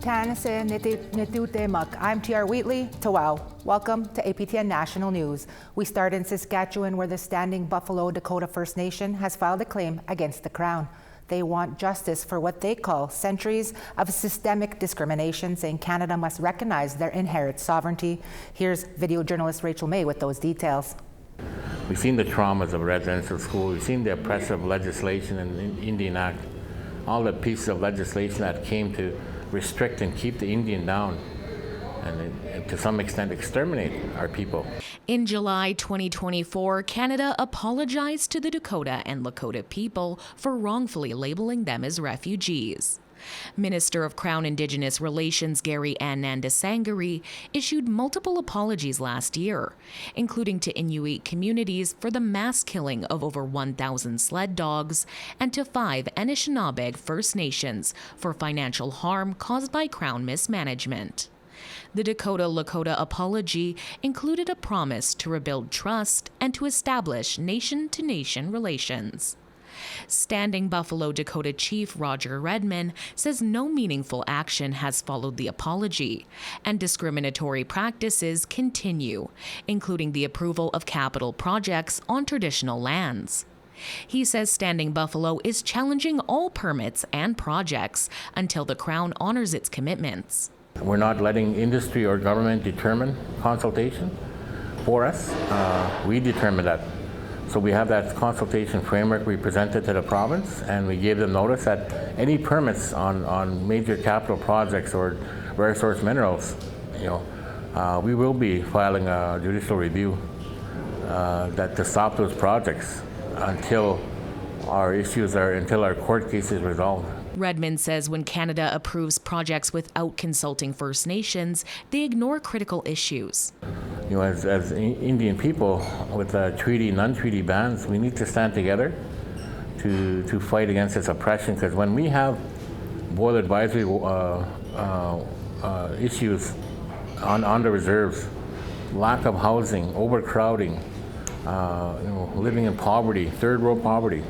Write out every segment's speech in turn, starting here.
Tanase Netute Muk. I'm TR Wheatley. Tawau. Welcome to APTN National News. We start in Saskatchewan, where the Standing Buffalo Dakota First Nation has filed a claim against the Crown. They want justice for what they call centuries of systemic discrimination, saying Canada must recognize their inherent sovereignty. Here's video journalist Rachel May with those details. We've seen the traumas of residential school. We've seen the oppressive legislation in the Indian Act, all the pieces of legislation that came to restrict and keep the Indian down and to some extent exterminate our people. In July 2024, Canada apologized to the Dakota and Lakota people for wrongfully labeling them as refugees. Minister of Crown Indigenous Relations Gary Anandasangari issued multiple apologies last year, including to Inuit communities for the mass killing of over 1,000 sled dogs and to 5 Anishinaabe First Nations for financial harm caused by Crown mismanagement. The Dakota-Lakota apology included a promise to rebuild trust and to establish nation-to-nation relations. Standing Buffalo Dakota Chief Roger Redman says no meaningful action has followed the apology, and discriminatory practices continue, including the approval of capital projects on traditional lands. He says Standing Buffalo is challenging all permits and projects until the Crown honors its commitments. We're not letting industry or government determine consultation for us. We determine that. So we have that consultation framework we presented to the province, and we gave them notice that any permits on major capital projects or rare source minerals, we will be filing a judicial review to stop those projects until our court case is resolved. Redmond says when Canada approves projects without consulting First Nations, they ignore critical issues. As Indian people with treaty, non-treaty bans, we need to stand together to fight against this oppression, because when we have boil advisory issues on the reserves, lack of housing, overcrowding, living in poverty, third world poverty,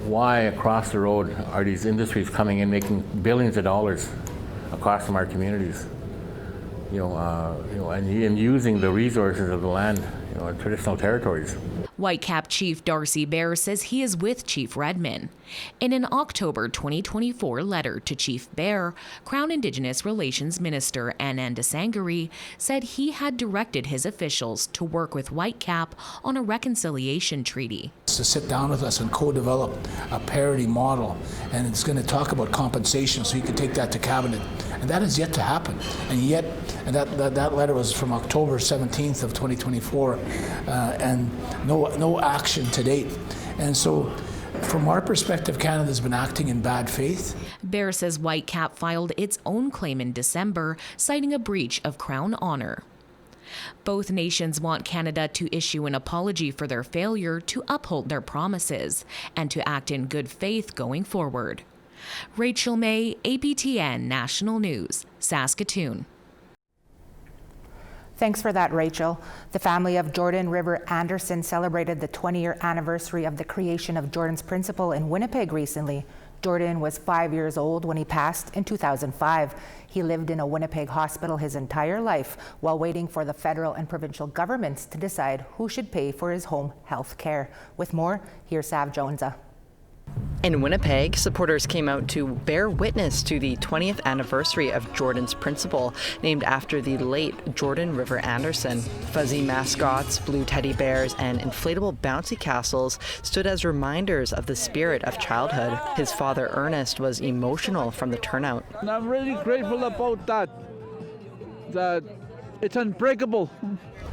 why across the road are these industries coming in making billions of dollars across from our communities? And using the resources of the land, traditional territories. Whitecap Chief Darcy Bear says he is with Chief Redman. In an October 2024 letter to Chief Bear, Crown Indigenous Relations Minister Anandasangari said he had directed his officials to work with Whitecap on a reconciliation treaty. To sit down with us and co-develop a parity model, and it's going to talk about compensation, so you can take that to cabinet, and that is yet to happen. And that letter was from October 17th of 2024, and no action to date. And so, from our perspective, Canada's been acting in bad faith. Bear says Whitecap filed its own claim in December, citing a breach of Crown honor. Both nations want Canada to issue an apology for their failure to uphold their promises and to act in good faith going forward. Rachel May, APTN National News, Saskatoon. Thanks for that, Rachel. The family of Jordan River Anderson celebrated the 20-year anniversary of the creation of Jordan's Principle in Winnipeg recently. Jordan was 5 years old when he passed in 2005. He lived in a Winnipeg hospital his entire life while waiting for the federal and provincial governments to decide who should pay for his home health care. With more, here's Sav Jonesa. In Winnipeg, supporters came out to bear witness to the 20th anniversary of Jordan's Principle, named after the late Jordan River Anderson. Fuzzy mascots, blue teddy bears, and inflatable bouncy castles stood as reminders of the spirit of childhood. His father, Ernest, was emotional from the turnout. And I'm really grateful about that it's unbreakable.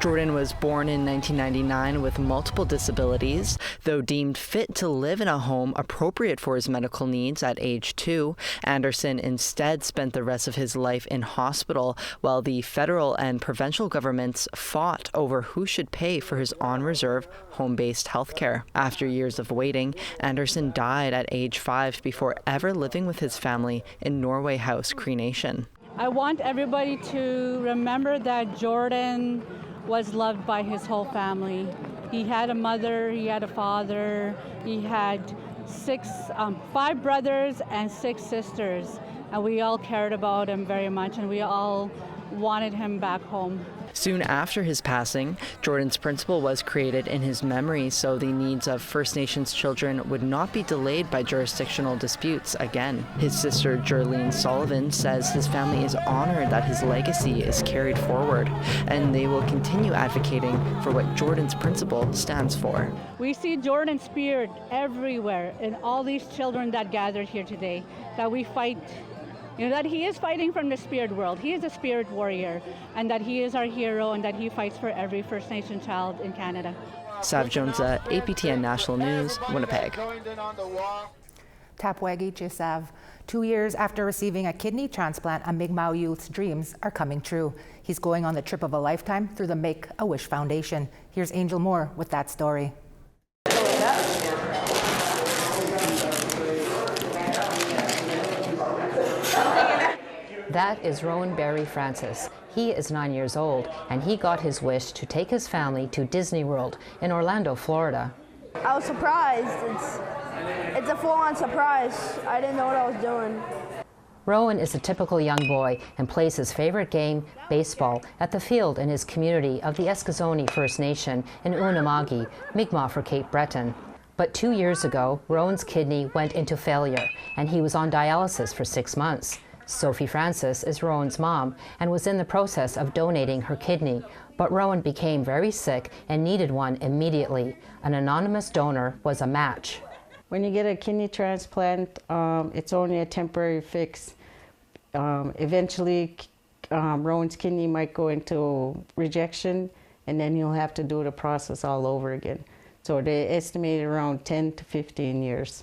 Jordan was born in 1999 with multiple disabilities. Though deemed fit to live in a home appropriate for his medical needs at age 2, Anderson instead spent the rest of his life in hospital while the federal and provincial governments fought over who should pay for his on-reserve, home-based health care. After years of waiting, Anderson died at age 5 before ever living with his family in Norway House, Cree Nation. I want everybody to remember that Jordan was loved by his whole family. He had a mother, he had a father, he had 5 brothers and 6 sisters. and we all cared about him very much, and we all wanted him back home. Soon after his passing, Jordan's principal was created in his memory so the needs of First Nations children would not be delayed by jurisdictional disputes again. His sister, Jerlene Sullivan, says his family is honored that his legacy is carried forward, and they will continue advocating for what Jordan's principal stands for. We see Jordan's spirit everywhere in all these children that gathered here today, that we fight. That he is fighting from the spirit world. He is a spirit warrior, and that he is our hero, and that he fights for every First Nation child in Canada. Sav Jones, APTN National News, Winnipeg. Tapwegi Chisav. 2 years after receiving a kidney transplant, a Mi'kmaq youth's dreams are coming true. He's going on the trip of a lifetime through the Make-A-Wish Foundation. Here's Angel Moore with that story. That is Rowan Barry Francis. He is 9 years old, and he got his wish to take his family to Disney World in Orlando, Florida. I was surprised. It's a full-on surprise. I didn't know what I was doing. Rowan is a typical young boy and plays his favorite game, baseball, at the field in his community of the Eskasoni First Nation in Unama'ki, Mi'kmaq for Cape Breton. But 2 years ago, Rowan's kidney went into failure, and he was on dialysis for 6 months. Sophie Francis is Rowan's mom and was in the process of donating her kidney, but Rowan became very sick and needed one immediately. An anonymous donor was a match. When you get a kidney transplant, it's only a temporary fix. Eventually, Rowan's kidney might go into rejection, and then he'll have to do the process all over again. So they estimate around 10 to 15 years.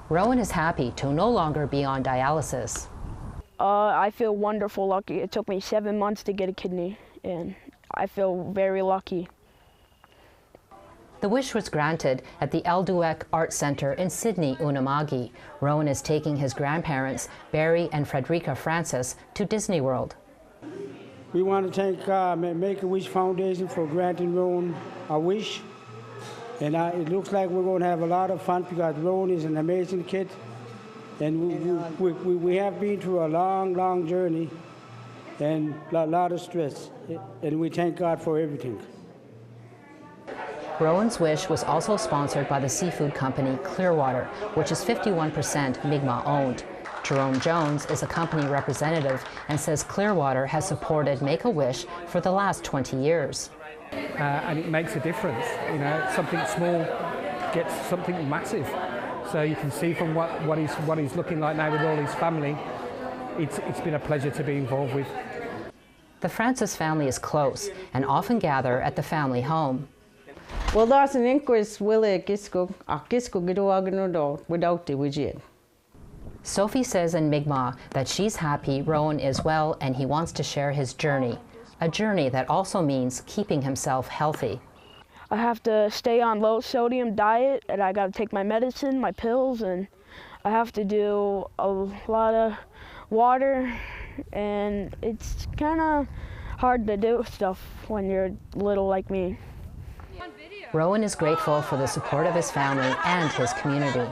Rowan is happy to no longer be on dialysis. I feel wonderful lucky. It took me 7 months to get a kidney, and I feel very lucky. The wish was granted at the Elduek Art Centre in Sydney, Unama'ki. Rowan is taking his grandparents, Barry and Frederica Francis, to Disney World. We want to thank Make-A-Wish Foundation for granting Rowan a wish. And it looks like we're going to have a lot of fun because Rowan is an amazing kid. And we have been through a long, long journey and a lot of stress. And we thank God for everything. Rowan's wish was also sponsored by the seafood company Clearwater, which is 51% Mi'kmaq owned. Jerome Jones is a company representative and says Clearwater has supported Make-A-Wish for the last 20 years. And it makes a difference. Something small gets something massive. So you can see from what he's looking like now with all his family, it's been a pleasure to be involved with. The Francis family is close and often gather at the family home. Well, that's an inquest without the widget. Sophie says in Mi'kmaq that she's happy Rowan is well and he wants to share his journey. A journey that also means keeping himself healthy. I have to stay on low sodium diet, and I got to take my medicine, my pills, and I have to do a lot of water, and it's kind of hard to do stuff when you're little like me. Rowan is grateful for the support of his family and his community.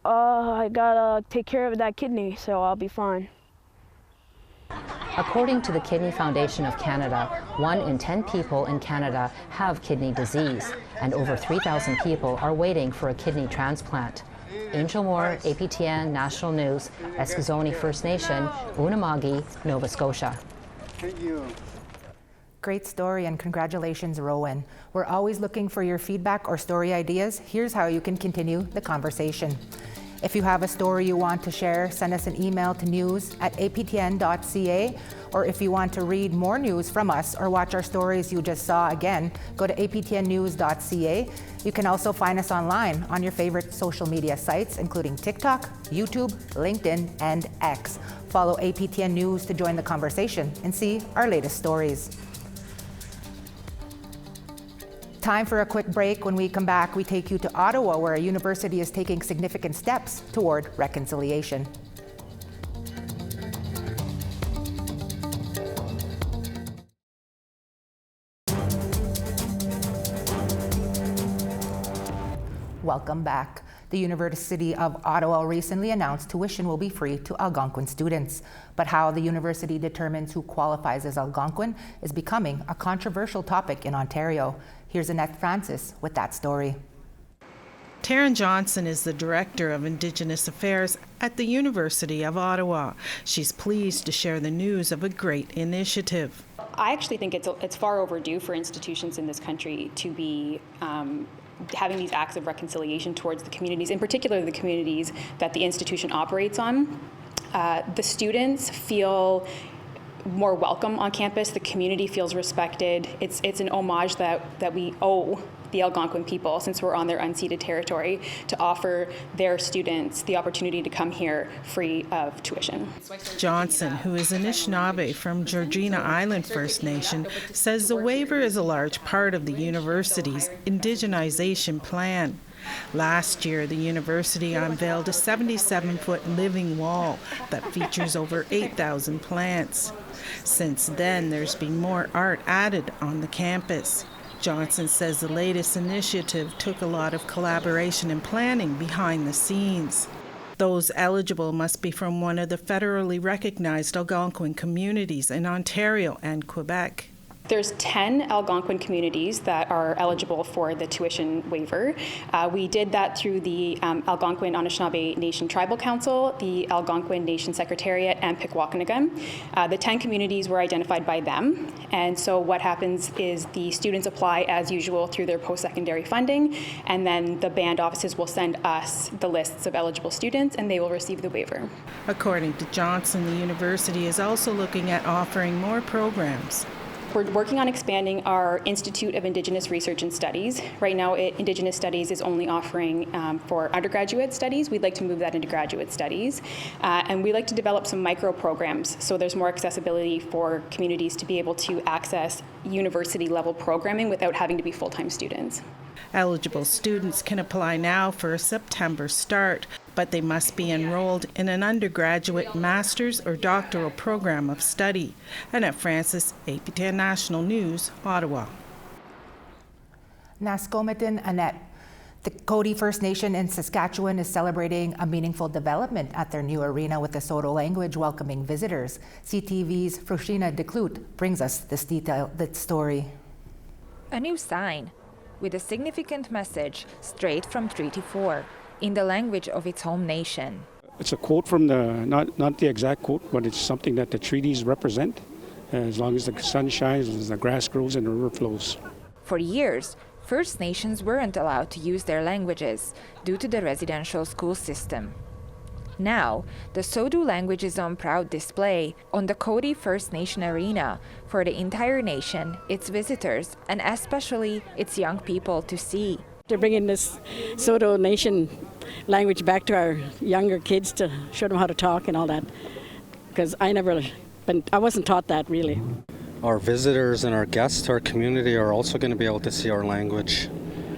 I gotta take care of that kidney, so I'll be fine. According to the Kidney Foundation of Canada, 1 in 10 people in Canada have kidney disease, and over 3,000 people are waiting for a kidney transplant. Angel Moore, APTN National News, Eskasoni First Nation, Unama'ki, Nova Scotia. Thank you. Great story, and congratulations, Rowan. We're always looking for your feedback or story ideas. Here's how you can continue the conversation. If you have a story you want to share, send us an email to news@aptn.ca. Or if you want to read more news from us or watch our stories you just saw again, go to aptnnews.ca. You can also find us online on your favorite social media sites, including TikTok, YouTube, LinkedIn, and X. Follow APTN News to join the conversation and see our latest stories. Time for a quick break. When we come back, we take you to Ottawa, where a university is taking significant steps toward reconciliation. Welcome back. The University of Ottawa recently announced tuition will be free to Algonquin students. But how the university determines who qualifies as Algonquin is becoming a controversial topic in Ontario. Here's Annette Francis with that story. Taryn Johnson is the Director of Indigenous Affairs at the University of Ottawa. She's pleased to share the news of a great initiative. I actually think it's far overdue for institutions in this country to be having these acts of reconciliation towards the communities, in particular the communities that the institution operates on. The students feel more welcome on campus. The community feels respected. It's an homage that we owe the Algonquin people, since we're on their unceded territory, to offer their students the opportunity to come here free of tuition. Johnson, who is Anishinaabe from Georgina Island First Nation, says the waiver is a large part of the university's indigenization plan. Last year, the university unveiled a 77-foot living wall that features over 8,000 plants. Since then, there's been more art added on the campus. Johnson says the latest initiative took a lot of collaboration and planning behind the scenes. Those eligible must be from one of the federally recognized Algonquin communities in Ontario and Quebec. There's 10 Algonquin communities that are eligible for the tuition waiver. We did that through the Algonquin Anishinaabe Nation Tribal Council, the Algonquin Nation Secretariat, and Pikwakanagan. The 10 communities were identified by them, and so what happens is the students apply as usual through their post-secondary funding, and then the band offices will send us the lists of eligible students, and they will receive the waiver. According to Johnson, the university is also looking at offering more programs. We're working on expanding our Institute of Indigenous Research and Studies. Right now, Indigenous Studies is only offering for undergraduate studies. We'd like to move that into graduate studies. And we'd like to develop some micro programs so there's more accessibility for communities to be able to access university-level programming without having to be full-time students. Eligible students can apply now for a September start, but they must be enrolled in an undergraduate master's or doctoral program of study. Annette Francis, APTN National News, Ottawa. Naskomitin Annette. The Cody First Nation in Saskatchewan is celebrating a meaningful development at their new arena with the Saulteaux language welcoming visitors. CTV's Frushina Declout brings us this detailed story. A new sign with a significant message straight from Treaty 4 in the language of its home nation. It's a quote from not the exact quote, but it's something that the treaties represent. As long as the sun shines, as the grass grows and the river flows. For years, First Nations weren't allowed to use their languages due to the residential school system. Now, the Saulteaux language is on proud display on the Cody First Nation arena for the entire nation, its visitors, and especially its young people to see. They're bringing this Saulteaux Nation language back to our younger kids to show them how to talk and all that, because I wasn't taught that really. Our visitors and our guests to our community are also going to be able to see our language,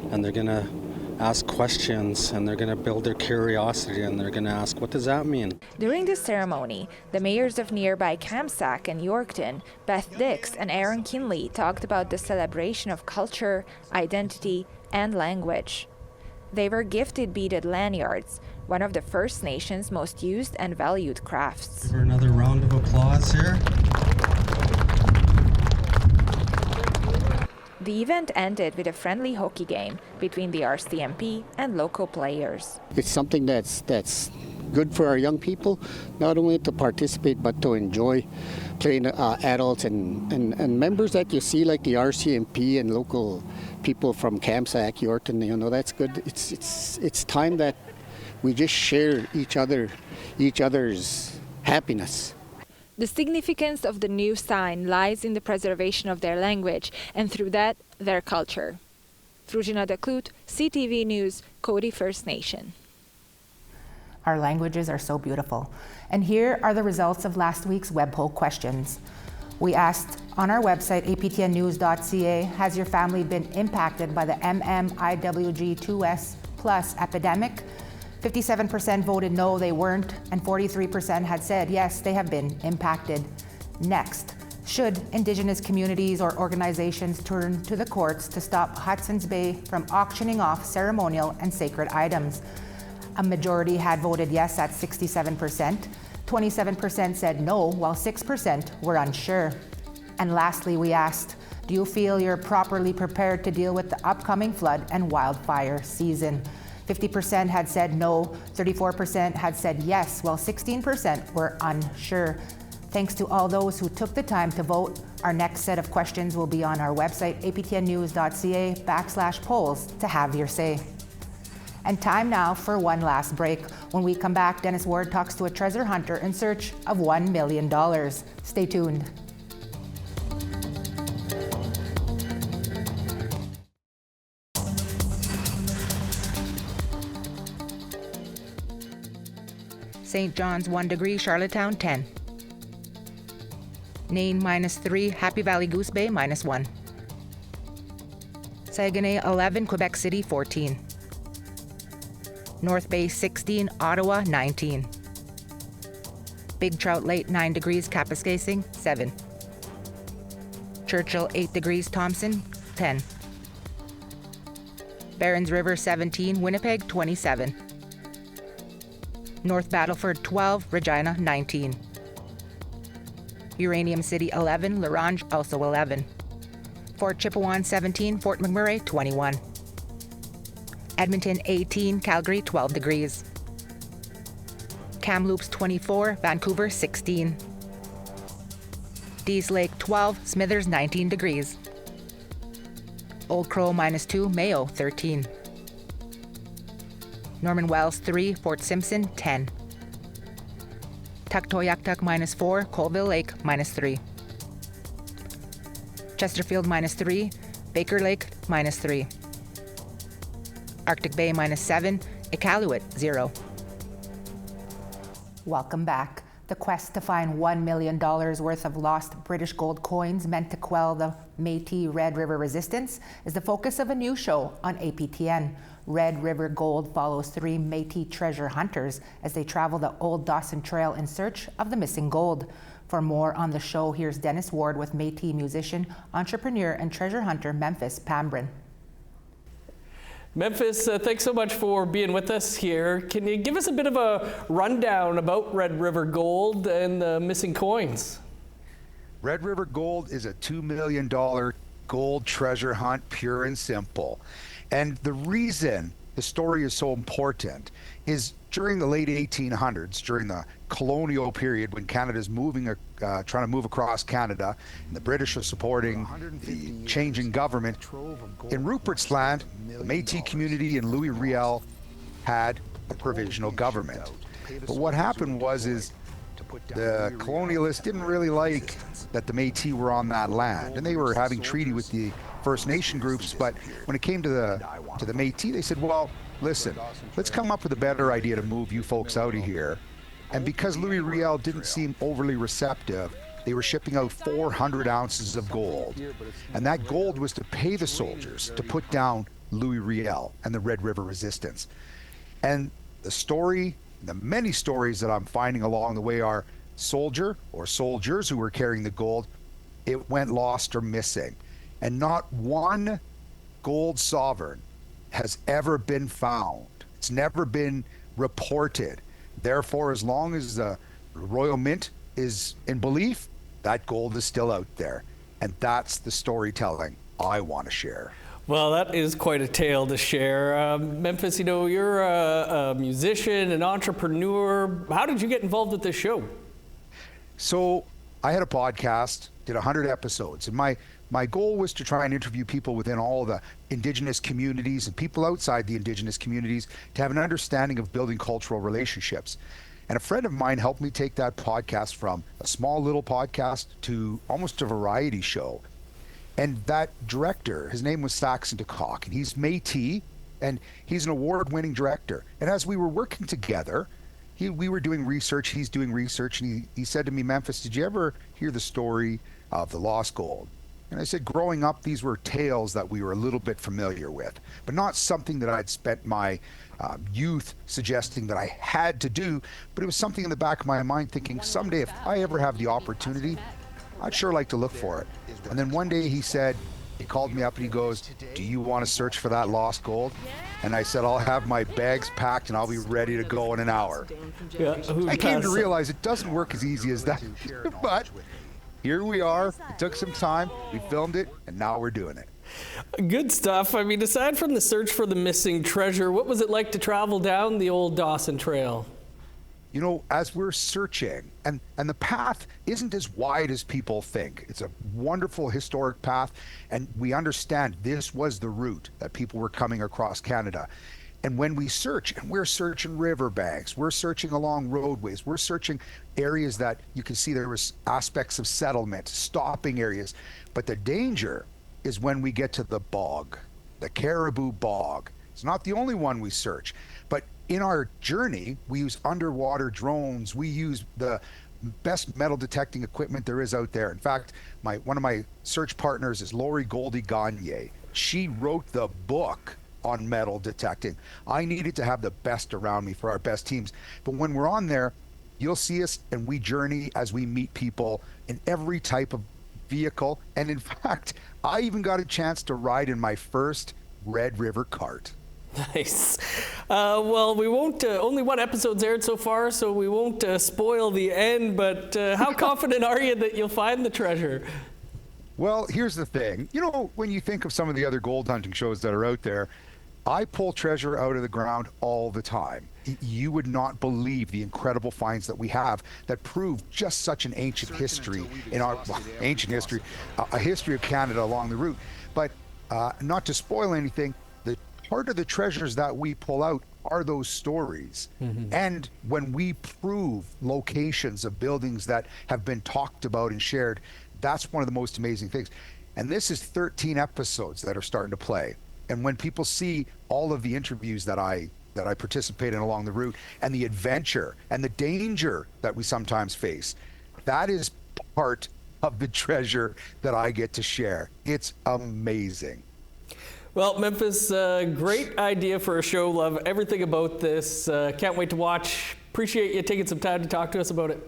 and they're going to ask questions, and they're going to build their curiosity, and they're going to ask, what does that mean? During the ceremony, the mayors of nearby Kamsack and Yorkton, Beth Dix and Aaron Kinley, talked about the celebration of culture, identity, and language. They were gifted beaded lanyards, one of the First Nations' most used and valued crafts. Give her another round of applause here. The event ended with a friendly hockey game between the RCMP and local players. It's something that's good for our young people, not only to participate but to enjoy playing adults and members that you see like the RCMP and local people from Kamsack, Yorkton. That's good. It's time that we just share each other's happiness. The significance of the new sign lies in the preservation of their language and through that, their culture. Frushina Declout, CTV News, Cody First Nation. Our languages are so beautiful. And here are the results of last week's web poll questions. We asked on our website, aptnnews.ca, has your family been impacted by the MMIWG2S plus epidemic? 57% voted no, they weren't, and 43% had said yes, they have been impacted. Next, should Indigenous communities or organizations turn to the courts to stop Hudson's Bay from auctioning off ceremonial and sacred items? A majority had voted yes at 67%. 27% said no, while 6% were unsure. And lastly, we asked, do you feel you're properly prepared to deal with the upcoming flood and wildfire season? 50% had said no, 34% had said yes, while 16% were unsure. Thanks to all those who took the time to vote. Our next set of questions will be on our website, aptnnews.ca/polls, to have your say. And time now for one last break. When we come back, Dennis Ward talks to a treasure hunter in search of $1 million. Stay tuned. St. John's 1 degree, Charlottetown 10. Nain -3, Happy Valley Goose Bay -1. Saguenay 11, Quebec City 14. North Bay 16, Ottawa 19. Big Trout Lake 9 degrees, Kapuskasing 7. Churchill 8 degrees, Thompson 10. Barons River 17, Winnipeg 27. North Battleford 12, Regina 19. Uranium City 11, La Ronge also 11. Fort Chipewyan 17, Fort McMurray 21. Edmonton 18, Calgary 12 degrees. Kamloops 24, Vancouver 16. Dease Lake 12, Smithers 19 degrees. Old Crow -2, Mayo 13. Norman Wells 3, Fort Simpson 10. Tuktoyaktuk -4, Colville Lake -3. Chesterfield -3, Baker Lake -3. Arctic Bay -7, Iqaluit 0. Welcome back. The quest to find $1 million worth of lost British gold coins meant to quell the Métis Red River resistance is the focus of a new show on APTN. Red River Gold follows 3 Métis treasure hunters as they travel the Old Dawson Trail in search of the missing gold. For more on the show, here's Dennis Ward with Métis musician, entrepreneur, and treasure hunter Memphis Pambrin. Memphis, thanks so much for being with us here. Can you give us a bit of a rundown about Red River Gold and the missing coins? Red River Gold is a $2 million gold treasure hunt, pure and simple. And the reason the story is so important is during the late 1800s, during the colonial period when Canada's trying to move across Canada, and the British are supporting the changing government. In Rupert's Land, the Métis community in Louis Riel had a provisional government. But what happened was the colonialists didn't really like that the Métis were on that land, and they were having treaty with the First Nation groups. But when it came to the Métis, they said, well, listen, let's come up with a better idea to move you folks out of here. And because Louis Riel didn't seem overly receptive, they were shipping out 400 ounces of gold. And that gold was to pay the soldiers to put down Louis Riel and the Red River Resistance. And the story, the many stories that I'm finding along the way are soldiers who were carrying the gold, it went lost or missing. And not one gold sovereign has ever been found. It's never been reported. Therefore, as long as the Royal Mint is in belief, that gold is still out there. And that's the storytelling I want to share. Well, that is quite a tale to share. Memphis, you're a musician, an entrepreneur. How did you get involved with this show? So I had a podcast, did 100 episodes, and my goal was to try and interview people within all the Indigenous communities and people outside the Indigenous communities to have an understanding of building cultural relationships. And a friend of mine helped me take that podcast from a small little podcast to almost a variety show. And that director, his name was Saxon DeCock, and he's Métis, and he's an award-winning director. And as we were working together, we were doing research, he's doing research, and he said to me, Memphis, did you ever hear the story of the lost gold? And I said, growing up, these were tales that we were a little bit familiar with, but not something that I'd spent my youth suggesting that I had to do, but it was something in the back of my mind thinking, someday if I ever have the opportunity, I'd sure like to look for it. And then one day he said, He called me up and he goes, "Do you want to search for that lost gold?" And I said, "I'll have my bags packed and I'll be ready to go in an hour." Yeah, I came to realize it doesn't work as easy as that, but here we are. It took some time. We filmed it, and now we're doing it. Good stuff. I mean, aside from the search for the missing treasure, what was it like to travel down the old Dawson Trail? You know, as we're searching, and the path isn't as wide as people think. It's a wonderful historic path, and we understand this was the route that people were coming across Canada. And when we search, and we're searching riverbanks, we're searching along roadways, we're searching areas that you can see there was aspects of settlement, stopping areas. But the danger is when we get to the bog, the Caribou Bog. It's not the only one we search, but in our journey, we use underwater drones. We use the best metal detecting equipment there is out there. In fact, one of my search partners is Lori Goldie Gagne. She wrote the book on metal detecting. I needed to have the best around me for our best teams. But when we're on there, you'll see us and we journey as we meet people in every type of vehicle. And in fact, I even got a chance to ride in my first Red River cart. Nice. Well, we won't, only one episode's aired so far, so we won't spoil the end, but how confident are you that you'll find the treasure? Well, here's the thing. You know, when you think of some of the other gold hunting shows that are out there, I pull treasure out of the ground all the time. You would not believe the incredible finds that we have that prove just such an ancient history in our ancient history, a history of Canada along the route. But not to spoil anything, the part of the treasures that we pull out are those stories. Mm-hmm. And when we prove locations of buildings that have been talked about and shared, that's one of the most amazing things. And this is 13 episodes that are starting to play. And when people see all of the interviews that I participate in along the route, and the adventure and the danger that we sometimes face, that is part of the treasure that I get to share. It's amazing. Well, Memphis, great idea for a show. Love everything about this. Can't wait to watch. Appreciate you taking some time to talk to us about it.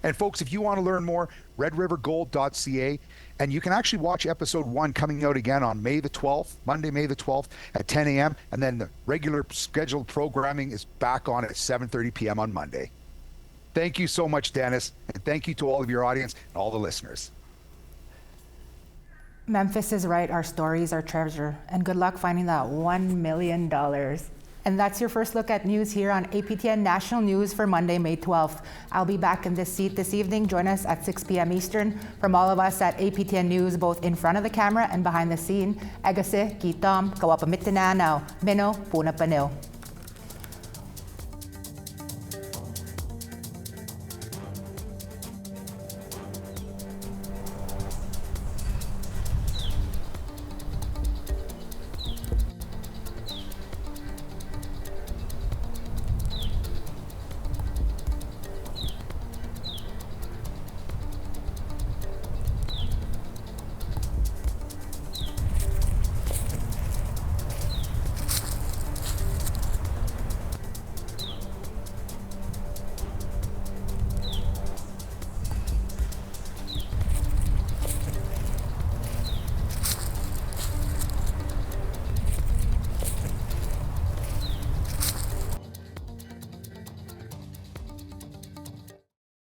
And folks, if you want to learn more, redrivergold.ca. And you can actually watch episode 1 coming out again on May the 12th, Monday, May the 12th at 10 a.m. And then the regular scheduled programming is back on at 7:30 p.m. on Monday. Thank you so much, Dennis. And thank you to all of your audience and all the listeners. Memphis is right. Our stories are treasure. And good luck finding that $1 million. And that's your first look at news here on APTN National News for Monday, May 12th. I'll be back in this seat this evening. Join us at 6 p.m. Eastern. From all of us at APTN News, both in front of the camera and behind the scene, Agase, Kitom, Kawapamitana now, Mino, Puna Panil.